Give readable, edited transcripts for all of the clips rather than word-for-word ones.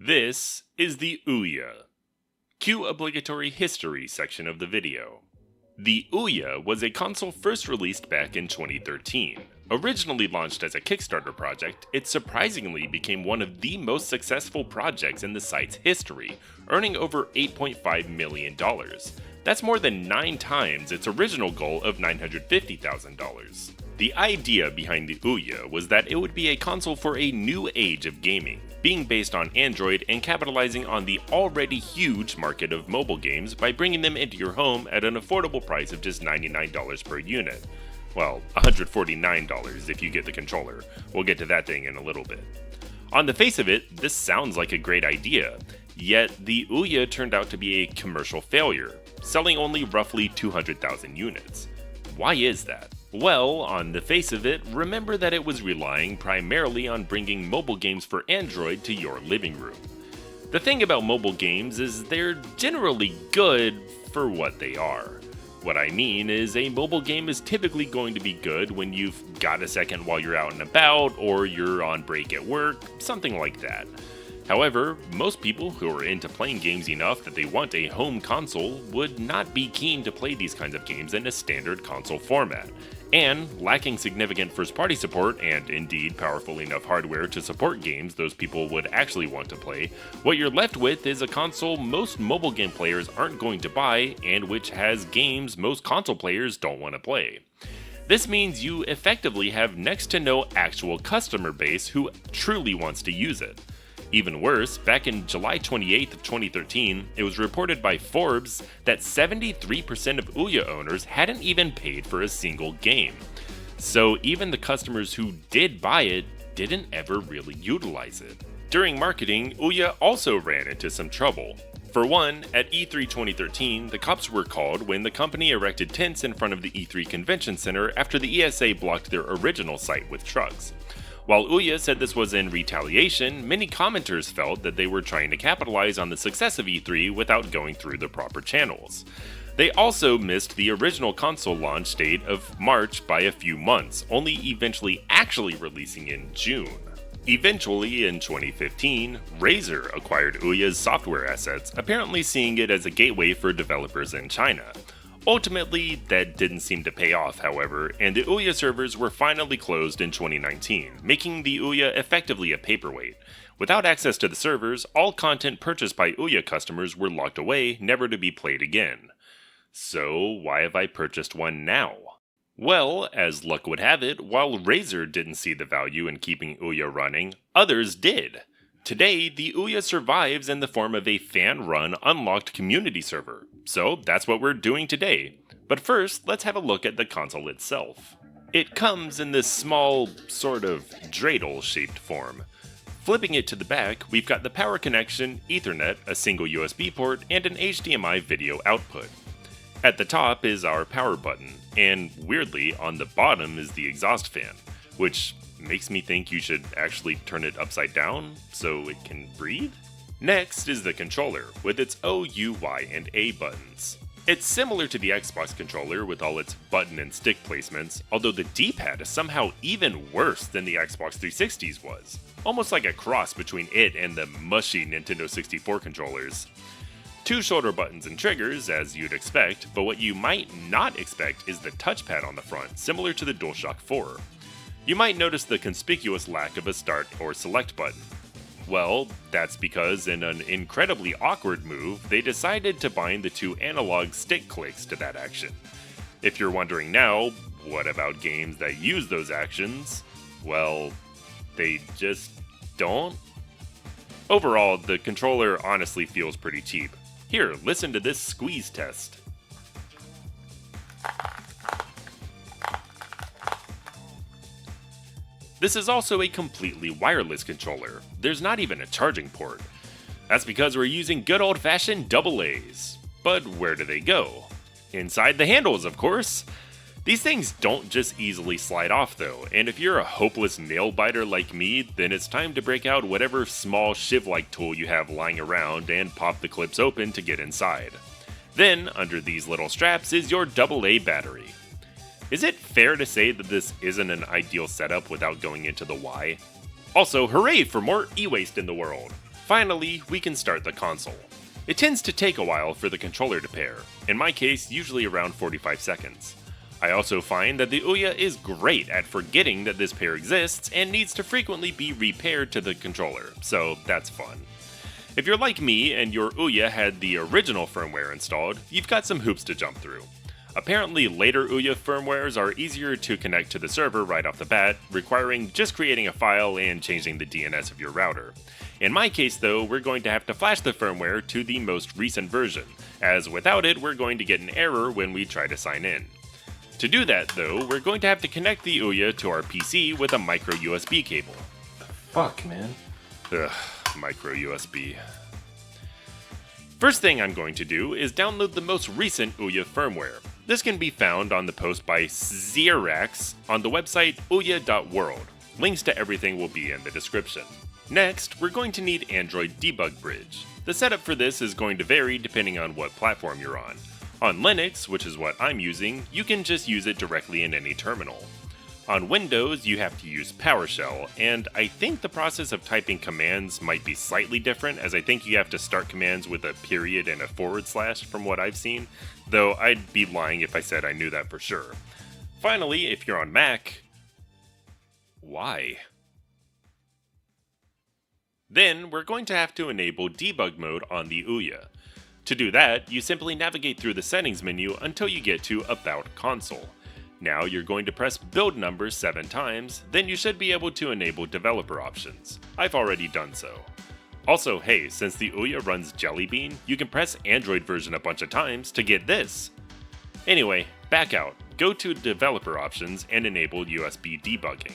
This is the OUYA. Cue obligatory history section of the video. The OUYA was a console first released back in 2013. Originally launched as a Kickstarter project, it surprisingly became one of the most successful projects in the site's history, earning over $8.5 million. That's more than 9 times its original goal of $950,000. The idea behind the OUYA was that it would be a console for a new age of gaming, being based on Android and capitalizing on the already huge market of mobile games by bringing them into your home at an affordable price of just $99 per unit. Well, $149 if you get the controller. We'll get to that thing in a little bit. On the face of it, this sounds like a great idea, yet the OUYA turned out to be a commercial failure, selling only roughly 200,000 units. Why is that? Well, on the face of it, remember that it was relying primarily on bringing mobile games for Android to your living room. The thing about mobile games is they're generally good for what they are. What I mean is a mobile game is typically going to be good when you've got a second while you're out and about, or you're on break at work, something like that. However, most people who are into playing games enough that they want a home console would not be keen to play these kinds of games in a standard console format. And, lacking significant first-party support, and indeed powerful enough hardware to support games those people would actually want to play, what you're left with is a console most mobile game players aren't going to buy, and which has games most console players don't want to play. This means you effectively have next to no actual customer base who truly wants to use it. Even worse, back in July 28th of 2013, it was reported by Forbes that 73% of OUYA owners hadn't even paid for a single game. So even the customers who did buy it didn't ever really utilize it. During marketing, OUYA also ran into some trouble. For one, at E3 2013, the cops were called when the company erected tents in front of the E3 Convention Center after the ESA blocked their original site with trucks. While OUYA said this was in retaliation, many commenters felt that they were trying to capitalize on the success of E3 without going through the proper channels. They also missed the original console launch date of March by a few months, only eventually actually releasing in June. Eventually, in 2015, Razer acquired OUYA's software assets, apparently seeing it as a gateway for developers in China. Ultimately, that didn't seem to pay off, however, and the OUYA servers were finally closed in 2019, making the OUYA effectively a paperweight. Without access to the servers, all content purchased by OUYA customers were locked away, never to be played again. So, why have I purchased one now? Well, as luck would have it, while Razer didn't see the value in keeping OUYA running, others did. Today, the OUYA survives in the form of a fan-run, unlocked community server. So that's what we're doing today. But first, let's have a look at the console itself. It comes in this small, sort of dreidel-shaped form. Flipping it to the back, we've got the power connection, Ethernet, a single USB port, and an HDMI video output. At the top is our power button, and weirdly, on the bottom is the exhaust fan, which makes me think you should actually turn it upside down so it can breathe? Next is the controller, with its O, U, Y, and A buttons. It's similar to the Xbox controller with all its button and stick placements, although the D-pad is somehow even worse than the Xbox 360's was. Almost like a cross between it and the mushy Nintendo 64 controllers. 2 shoulder buttons and triggers, as you'd expect, but what you might not expect is the touchpad on the front, similar to the DualShock 4. You might notice the conspicuous lack of a start or select button. Well, that's because in an incredibly awkward move, they decided to bind the 2 analog stick clicks to that action. If you're wondering now, what about games that use those actions? Well, they just don't. Overall, the controller honestly feels pretty cheap. Here, listen to this squeeze test. This is also a completely wireless controller. There's not even a charging port. That's because we're using good old-fashioned AA's. But where do they go? Inside the handles, of course! These things don't just easily slide off though, and if you're a hopeless nail biter like me, then it's time to break out whatever small shiv-like tool you have lying around and pop the clips open to get inside. Then, under these little straps is your AA battery. Is it fair to say that this isn't an ideal setup without going into the why? Also, hooray for more e-waste in the world! Finally, we can start the console. It tends to take a while for the controller to pair, in my case usually around 45 seconds. I also find that the OUYA is great at forgetting that this pair exists and needs to frequently be repaired to the controller, so that's fun. If you're like me and your OUYA had the original firmware installed, you've got some hoops to jump through. Apparently later OUYA firmwares are easier to connect to the server right off the bat, requiring just creating a file and changing the DNS of your router. In my case though, we're going to have to flash the firmware to the most recent version, as without it we're going to get an error when we try to sign in. To do that though, we're going to have to connect the OUYA to our PC with a micro USB cable. Fuck, man. Ugh, micro USB. First thing I'm going to do is download the most recent OUYA firmware. This can be found on the post by Xerax on the website ouya.world. Links to everything will be in the description. Next, we're going to need Android Debug Bridge. The setup for this is going to vary depending on what platform you're on. On Linux, which is what I'm using, you can just use it directly in any terminal. On Windows, you have to use PowerShell, and I think the process of typing commands might be slightly different, as I think you have to start commands with a period and a / from what I've seen, though I'd be lying if I said I knew that for sure. Finally, if you're on Mac, why? Then, we're going to have to enable debug mode on the OUYA. To do that, you simply navigate through the settings menu until you get to About Console. Now you're going to press build number 7 times, then you should be able to enable developer options. I've already done so. Also, hey, since the OUYA runs Jelly Bean, you can press Android version a bunch of times to get this. Anyway, back out, go to developer options and enable USB debugging.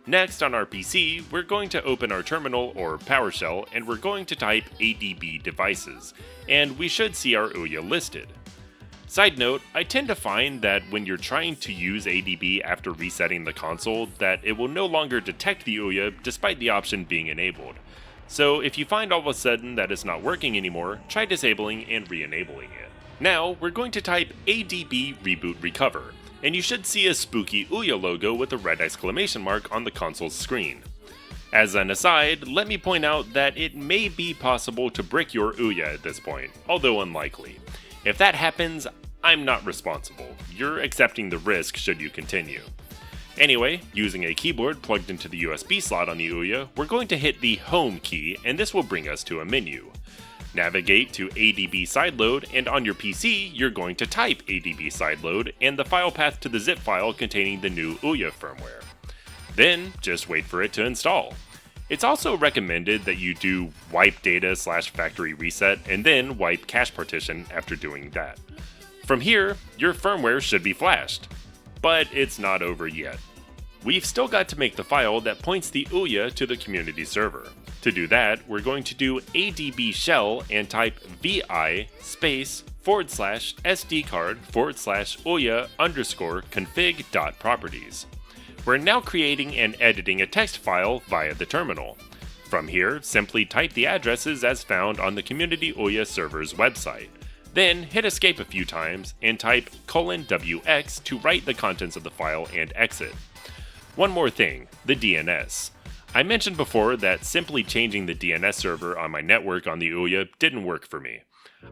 Next, on our PC, we're going to open our terminal or PowerShell and we're going to type ADB devices, and we should see our OUYA listed. Side note, I tend to find that when you're trying to use ADB after resetting the console, that it will no longer detect the OUYA despite the option being enabled. So if you find all of a sudden that it's not working anymore, try disabling and re-enabling it. Now, we're going to type ADB reboot recover, and you should see a spooky OUYA logo with a red exclamation mark on the console's screen. As an aside, let me point out that it may be possible to brick your OUYA at this point, although unlikely. If that happens, I'm not responsible. You're accepting the risk should you continue. Anyway, using a keyboard plugged into the USB slot on the OUYA, we're going to hit the Home key, and this will bring us to a menu. Navigate to ADB sideload, and on your PC, you're going to type ADB sideload and the file path to the zip file containing the new OUYA firmware. Then, just wait for it to install. It's also recommended that you do wipe data / factory reset and then wipe cache partition after doing that. From here, your firmware should be flashed. But it's not over yet. We've still got to make the file that points the OUYA to the community server. To do that, we're going to do ADB shell and type vi space / sdcard / OUYA _config.properties. We're now creating and editing a text file via the terminal. From here, simply type the addresses as found on the community OUYA server's website. Then hit escape a few times and type :wx to write the contents of the file and exit. One more thing, the DNS. I mentioned before that simply changing the DNS server on my network on the OUYA didn't work for me.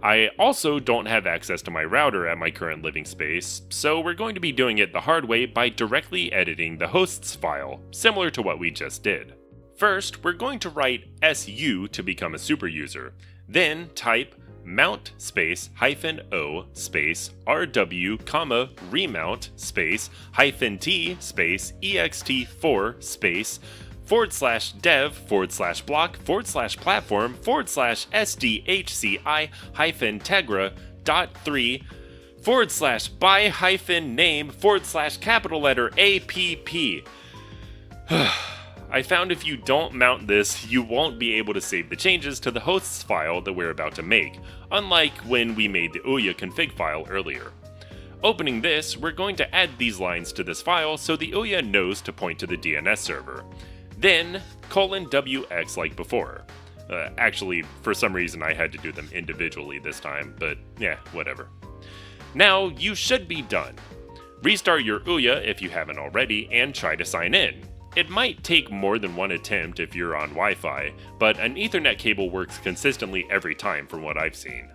I also don't have access to my router at my current living space, so we're going to be doing it the hard way by directly editing the hosts file, similar to what we just did. First, we're going to write su to become a super user, then type mount space -o space rw comma remount space -t space ext4 space /dev /block /platform /sdhci -tegra .3 /by -name capital letter app. I found if you don't mount this, you won't be able to save the changes to the hosts file that we're about to make, unlike when we made the OUYA config file earlier. Opening this, we're going to add these lines to this file so the OUYA knows to point to the DNS server. Then, :wx like before. Actually, for some reason I had to do them individually this time, but yeah, whatever. Now, you should be done. Restart your OUYA if you haven't already, and try to sign in. It might take more than one attempt if you're on Wi-Fi, but an Ethernet cable works consistently every time from what I've seen.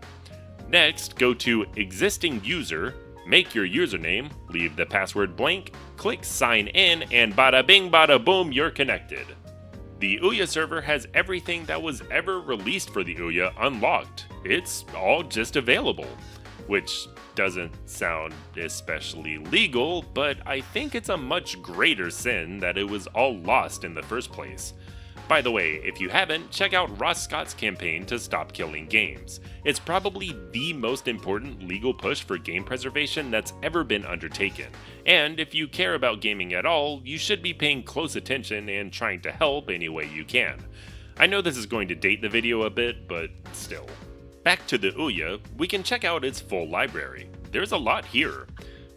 Next, go to Existing User, make your username, leave the password blank, click Sign In, and bada bing bada boom, you're connected. The OUYA server has everything that was ever released for the OUYA unlocked. It's all just available, which doesn't sound especially legal, but I think it's a much greater sin that it was all lost in the first place. By the way, if you haven't, check out Ross Scott's campaign to stop killing games. It's probably the most important legal push for game preservation that's ever been undertaken, and if you care about gaming at all, you should be paying close attention and trying to help any way you can. I know this is going to date the video a bit, but still. Back to the OUYA, we can check out its full library. There's a lot here.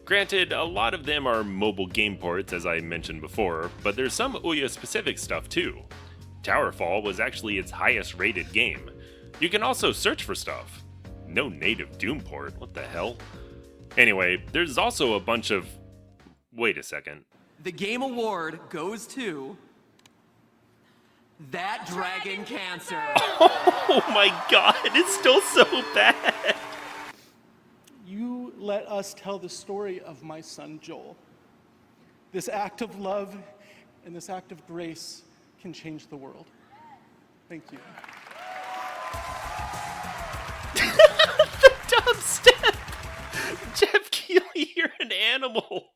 Granted, a lot of them are mobile game ports as I mentioned before, but there's some OUYA specific stuff too. Towerfall was actually its highest rated game. You can also search for stuff. No native Doom port, what the hell? Anyway, there's also a bunch of... Wait a second. The game award goes to... That Dragon Cancer! Oh my god, it's still so bad! You let us tell the story of my son Joel. This act of love and this act of grace can change the world. Thank you. The dubstep! Jeff Keighley, you're an animal!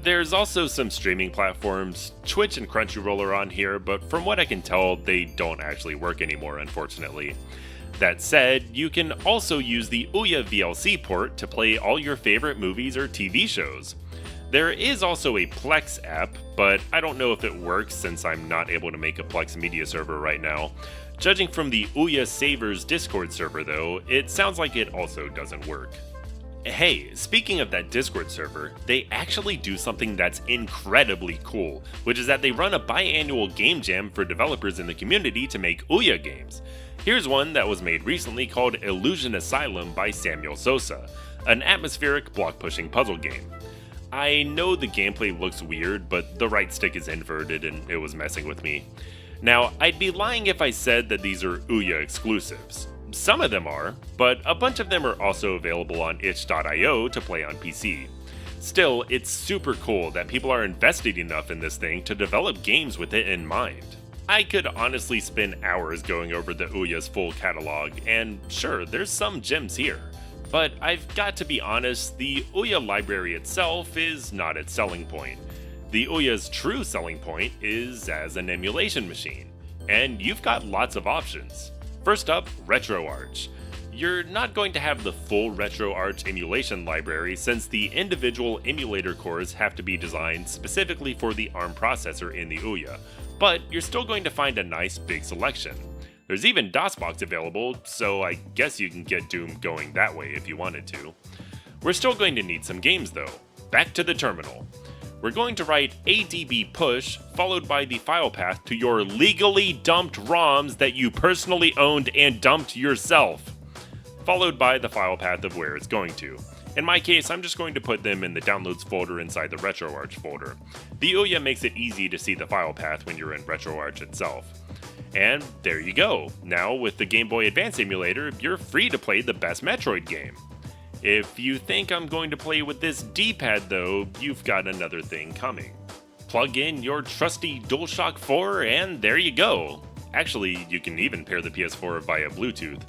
There's also some streaming platforms. Twitch and Crunchyroll are on here, but from what I can tell, they don't actually work anymore, unfortunately. That said, you can also use the OUYA VLC port to play all your favorite movies or TV shows. There is also a Plex app, but I don't know if it works since I'm not able to make a Plex media server right now. Judging from the OUYA Savers Discord server though, it sounds like it also doesn't work. Hey, speaking of that Discord server, they actually do something that's incredibly cool, which is that they run a biannual game jam for developers in the community to make OUYA games. Here's one that was made recently called Illusion Asylum by Samuel Sousa, an atmospheric block-pushing puzzle game. I know the gameplay looks weird, but the right stick is inverted and it was messing with me. Now, I'd be lying if I said that these are OUYA exclusives. Some of them are, but a bunch of them are also available on itch.io to play on PC. Still, it's super cool that people are invested enough in this thing to develop games with it in mind. I could honestly spend hours going over the OUYA's full catalog, and sure, there's some gems here. But I've got to be honest, the OUYA library itself is not its selling point. The OUYA's true selling point is as an emulation machine, and you've got lots of options. First up, RetroArch. You're not going to have the full RetroArch emulation library since the individual emulator cores have to be designed specifically for the ARM processor in the OUYA, but you're still going to find a nice big selection. There's even DOSBox available, so I guess you can get Doom going that way if you wanted to. We're still going to need some games though. Back to the terminal. We're going to write adb push followed by the file path to your legally dumped ROMs that you personally owned and dumped yourself, followed by the file path of where it's going to. In my case, I'm just going to put them in the downloads folder inside the RetroArch folder. The OUYA makes it easy to see the file path when you're in RetroArch itself. And there you go. Now with the Game Boy Advance emulator, you're free to play the best Metroid game. If you think I'm going to play with this D-pad though, you've got another thing coming. Plug in your trusty DualShock 4 and there you go. Actually, you can even pair the PS4 via Bluetooth.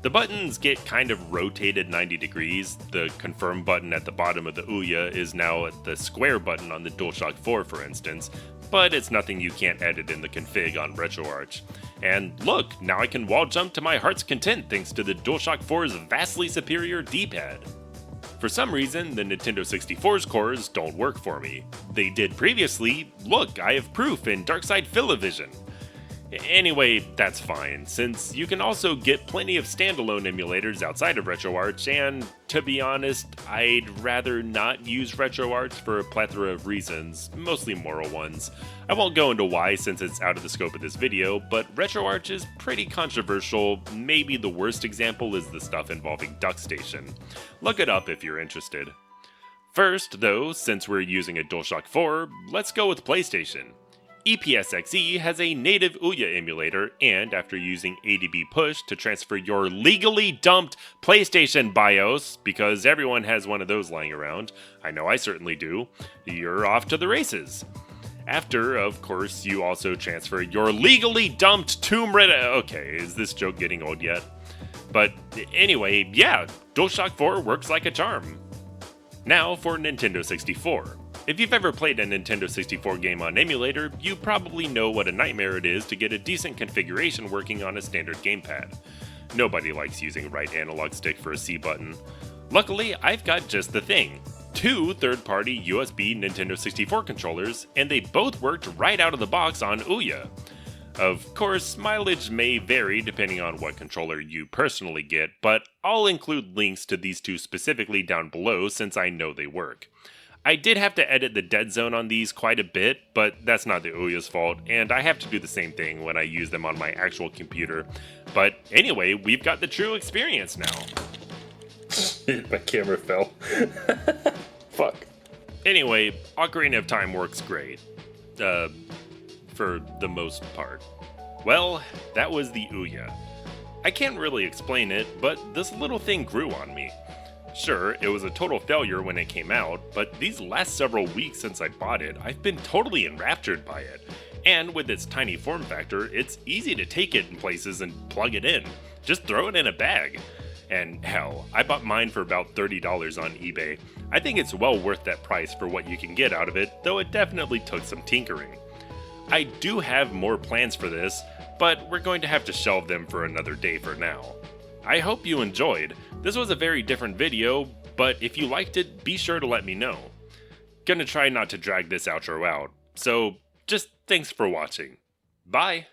The buttons get kind of rotated 90 degrees. The confirm button at the bottom of the OUYA is now at the square button on the DualShock 4 for instance, but it's nothing you can't edit in the config on RetroArch. And look, now I can wall jump to my heart's content thanks to the DualShock 4's vastly superior D-pad. For some reason, the Nintendo 64's cores don't work for me. They did previously. Look, I have proof in Darkside Fillavision. Anyway, that's fine, since you can also get plenty of standalone emulators outside of RetroArch, and to be honest, I'd rather not use RetroArch for a plethora of reasons, mostly moral ones. I won't go into why since it's out of the scope of this video, but RetroArch is pretty controversial. Maybe the worst example is the stuff involving DuckStation. Look it up if you're interested. First, though, since we're using a DualShock 4, let's go with PlayStation. EPSXE has a native OUYA emulator, and after using ADB push to transfer your legally dumped PlayStation BIOS, because everyone has one of those lying around, I know I certainly do, you're off to the races. After, of course, you also transfer your legally dumped Tomb Raider. Okay, is this joke getting old yet? But anyway, yeah, DualShock 4 works like a charm. Now for Nintendo 64. If you've ever played a Nintendo 64 game on emulator, you probably know what a nightmare it is to get a decent configuration working on a standard gamepad. Nobody likes using right analog stick for a C button. Luckily, I've got just the thing. 2 third-party USB Nintendo 64 controllers, and they both worked right out of the box on OUYA. Of course, mileage may vary depending on what controller you personally get, but I'll include links to these two specifically down below since I know they work. I did have to edit the dead zone on these quite a bit, but that's not the OUYA's fault, and I have to do the same thing when I use them on my actual computer. But anyway, we've got the true experience now. My camera fell. Fuck. Anyway, Ocarina of Time works great. For the most part. Well, that was the OUYA. I can't really explain it, but this little thing grew on me. Sure, it was a total failure when it came out, but these last several weeks since I bought it, I've been totally enraptured by it. And with its tiny form factor, it's easy to take it in places and plug it in. Just throw it in a bag. And hell, I bought mine for about $30 on eBay. I think it's well worth that price for what you can get out of it, though it definitely took some tinkering. I do have more plans for this, but we're going to have to shelve them for another day for now. I hope you enjoyed. This was a very different video, but if you liked it, be sure to let me know. Gonna try not to drag this outro out, so just thanks for watching. Bye!